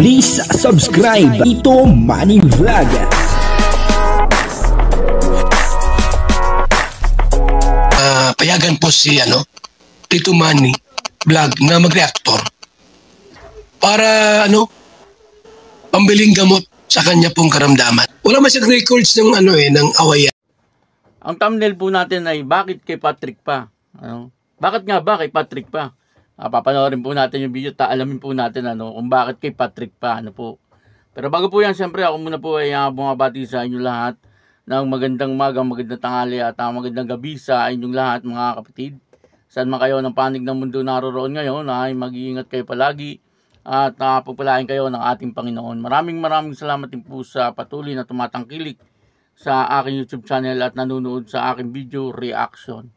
Please subscribe Ito Money Vlog. Payagan po si Tito Manny Vlog na mag-reactor para pambiling gamot sa kanya pong karamdaman. Wala man siyang records ng ng awayan. Ang thumbnail po natin ay bakit kay Patrick pa? Bakit nga ba kay Patrick pa? Papanoorin po natin yung video, alamin po natin kung bakit kay Patrick pa, po. Pero bago po yan, siyempre ako muna po ay bumabati sa inyo lahat ng magandang umaga, magandang tanghali at magandang gabi sa inyong lahat mga kapatid. Saan man kayo ng panig ng mundo naroroon ngayon, ay mag-iingat kayo palagi at pagpalain kayo ng ating Panginoon. Maraming salamat din po sa patuloy na tumatangkilik sa aking YouTube channel at nanonood sa aking video reaction.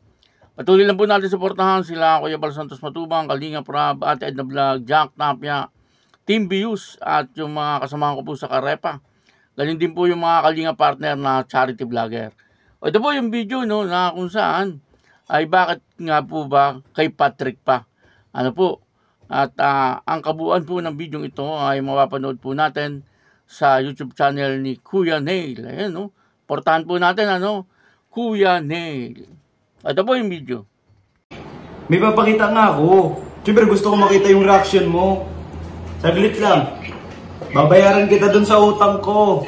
Patuloy lang po natin suportahan sila Kuya Bal Santos Matubang, Kalinga Prab, Ate Edna Vlog, Jack Tapia, Team Bius at yung mga kasamahan ko po sa Karepa. Ganyan din po yung mga Kalinga partner na charity vlogger. Ito po yung video na kung saan ay bakit nga po ba kay Patrick pa. At ang kabuuan po ng video ito ay mapapanood po natin sa YouTube channel ni Kuya Nail. Ayan portahan po natin Kuya Nail. Ito po yung video. May papakita nga ako. Siyempre gusto ko makita yung reaction mo. Saglit lang. Babayaran kita dun sa utang ko.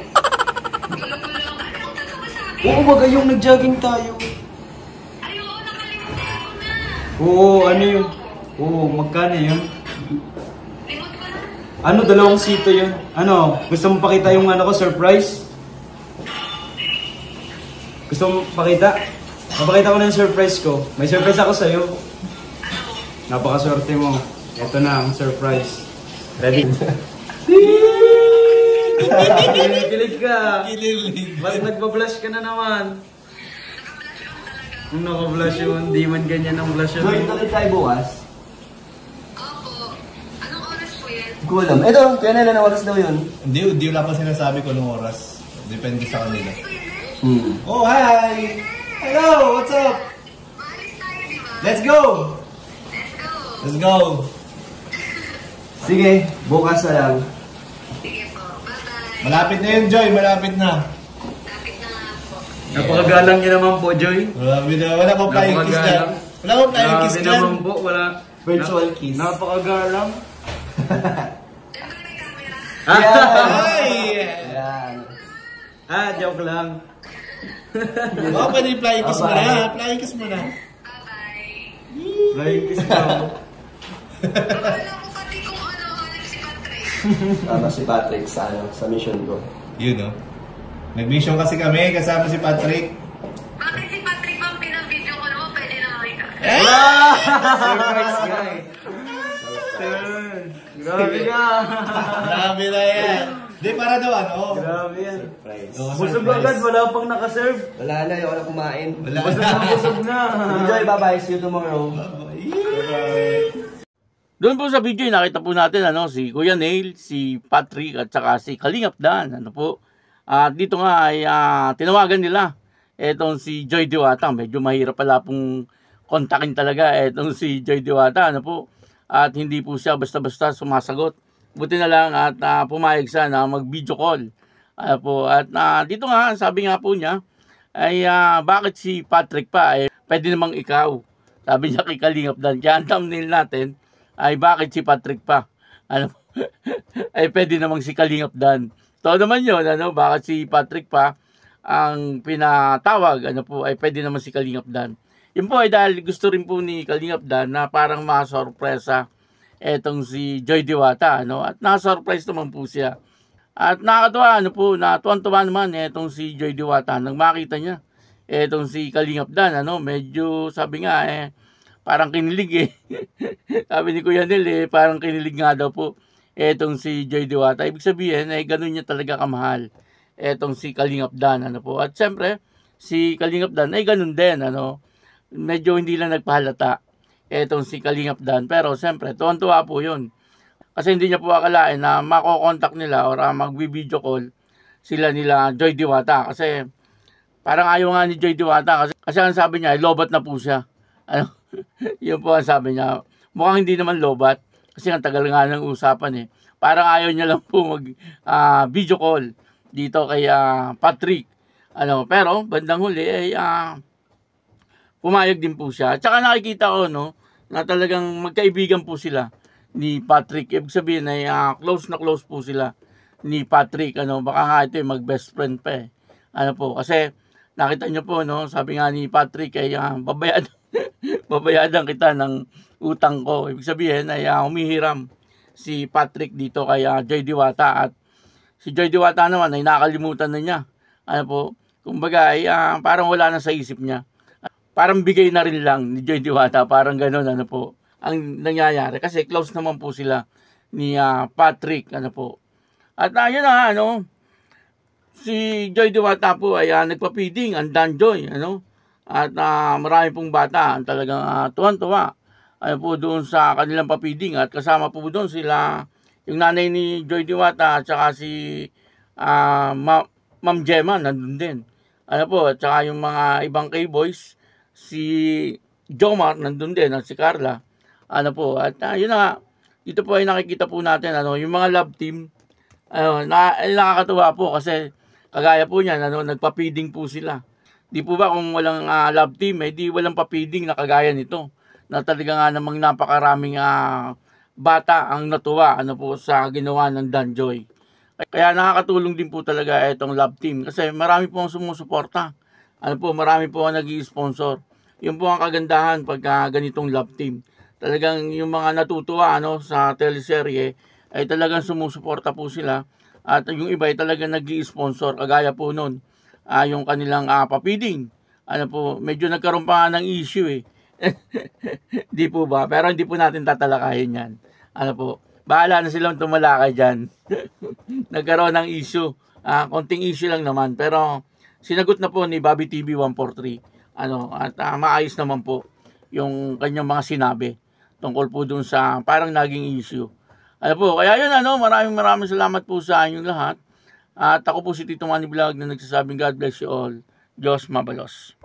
Oo, bagay yung nag-jogging tayo. Oo, ano yun? Oo, magkano yun? Dalawang sito yun. Gusto mo pakita yung ko, surprise? Gusto mo pakita? Mapakita ko na yung surprise ko. May surprise ako sa'yo. Napakaswerte mo. Ito na ang surprise. Ready? Kinikilig ka. Kinilig. Ba't nagpa-blush ka na naman? Naka-blush yun. Di man ganyan ang blush yun. Joy, tuloy tayo bukas? Opo. Anong oras po yan? Hindi ko alam. Ito, kaya na ilang oras daw yun? Hindi wala pa sinasabi ko nung oras. Depende sa kanila. Oh, hi! Hello! What's up? Let's go! Let's go! Sige, bukas na lang. Sige po. Bye-bye. Malapit na yun, Joy. Malapit na. Lapit na nga po. Napakagalang niyo naman po, Joy. Wala pa flying kiss dyan. Wala pa flying kiss Grabe dyan. naman po, wala. Virtual kiss. Napakagalang. Siyempre may camera. Ay! Ayan. Joke lang. Pwede flying kiss mo na. Flying kiss mo na. Bye-bye. Flying kiss mo. Wala ko pati kung hanap si Patrick. Si Patrick sa mission ko. Yun, nag-mission kasi kami kasama si Patrick. Bakit si Patrick bang pinang-video ko naman? Pwede na makita. Surprise guy. Grabe ka. Grabe na yan. Di para daw Grabe yan. Surprise. Busog agad, wala pang nakaserve. Wala na, ayoko na kumain. Wala Busog na. na, busog na. Enjoy, bye-bye. See you tomorrow. Doon po sa video nakita po natin si Kuya Nail, si Patrick at saka si Kalingap Dan. At dito nga ay tinawagan nila etong si Joy Diwata. Medyo mahirap pala pong kontakin talaga etong si Joy Diwata. At hindi po siya basta-basta sumasagot. Buti na lang at pumayag siya na mag-video call. At dito nga, sabi nga po niya, ay bakit si Patrick pa? Pwede namang ikaw. Sabi niya kay Kalingap Dan. Kaya ang thumbnail natin ay bakit si Patrick pa? Ay pwede namang si Kalingap Dan. Ito naman yun, bakit si Patrick pa ang pinatawag, ay pwede naman si Kalingap Dan. Yun po ay dahil gusto rin po ni Kalingap Dan na parang masorpresa etong si Joy Diwata, at na-surprise naman po siya. At nakakatuwa, na tuwan-tuwa naman etong si Joy Diwata nang makita niya etong si Kalingap Dan, medyo sabi nga parang kinilig sabi ni Kuya Nel parang kinilig nga daw po etong si Joy Diwata. Ibig sabihin ganun niya talaga kamahal etong si Kalingap Dan, At siyempre si Kalingap Dan ay ganun din, medyo hindi lang nagpahalata etong si Kalingap Dan, pero siyempre tuwan-tuwa po yun kasi hindi niya po akalain na makokontak nila or mag-video call sila nila Joy Diwata, kasi parang ayaw nga ni Joy Diwata kasi ang sabi niya lobat na po siya. Yun po ang sabi niya. Mukhang hindi naman lobat kasi ang tagal nga ng usapan parang ayaw niya lang po mag video call dito kay Patrick. Pero bandang huli ay pumayag din po siya. At saka nakikita ko na talagang magkaibigan po sila ni Patrick. Ibig sabihin ay close na close po sila ni Patrick. Baka nga ito mag best friend pa eh. Kasi nakita niyo po sabi nga ni Patrick ay babayadan kita ng utang ko. Ibig sabihin ay humihiram si Patrick dito kay Joy Diwata, at si Joy Diwata naman ay nakalimutan na niya. Kumbaga ay parang wala na sa isip niya. Parang bigay na rin lang ni Joy Diwata, parang gano'n ang nangyayari. Kasi close naman po sila ni Patrick. At ayun na si Joy Diwata po ay nagpa-feeding, ang Dan Joy. At marami pong bata ang talagang tuwan-tuwa doon sa kanilang pa-feeding. At kasama po doon sila, yung nanay ni Joy Diwata at saka si Ma'am Gemma nandun din. At saka yung mga ibang K-boys, si Jomar nandun din at si Carla. At yun na, dito po ay nakikita po natin yung mga love team. Nakakatuwa po kasi kagaya po niyan, nagpa-feeding po sila. Di po ba kung walang love team, di walang pa-feeding na kagaya nito. Na talaga nga namang napakaraming bata ang natuwa sa ginawa ng Dan Joy. Kaya nakakatulong din po talaga itong love team kasi marami po ang sumusuporta. Marami po ang nag-i-sponsor. Yun po ang kagandahan pag ganitong love team. Talagang yung mga natutuwa sa teleserye ay talagang sumusuporta po sila. At yung iba ay talagang nag-i-sponsor. Kagaya po nun, yung kanilang pa-feeding. Medyo nagkaroon pa ng issue eh. Di po ba? Pero hindi po natin tatalakayin yan. Bahala na silang tumalakay dyan. Nagkaroon ng issue. Konting issue lang naman. Pero sinagot na po ni Bobby TV 143. At maayos naman po yung kanyang mga sinabi tungkol po dun sa parang naging issue. Kaya yun maraming salamat po sa inyong lahat. At ako po si Tito Manny Vlog na nagsasabing God bless you all. Diyos mabalos.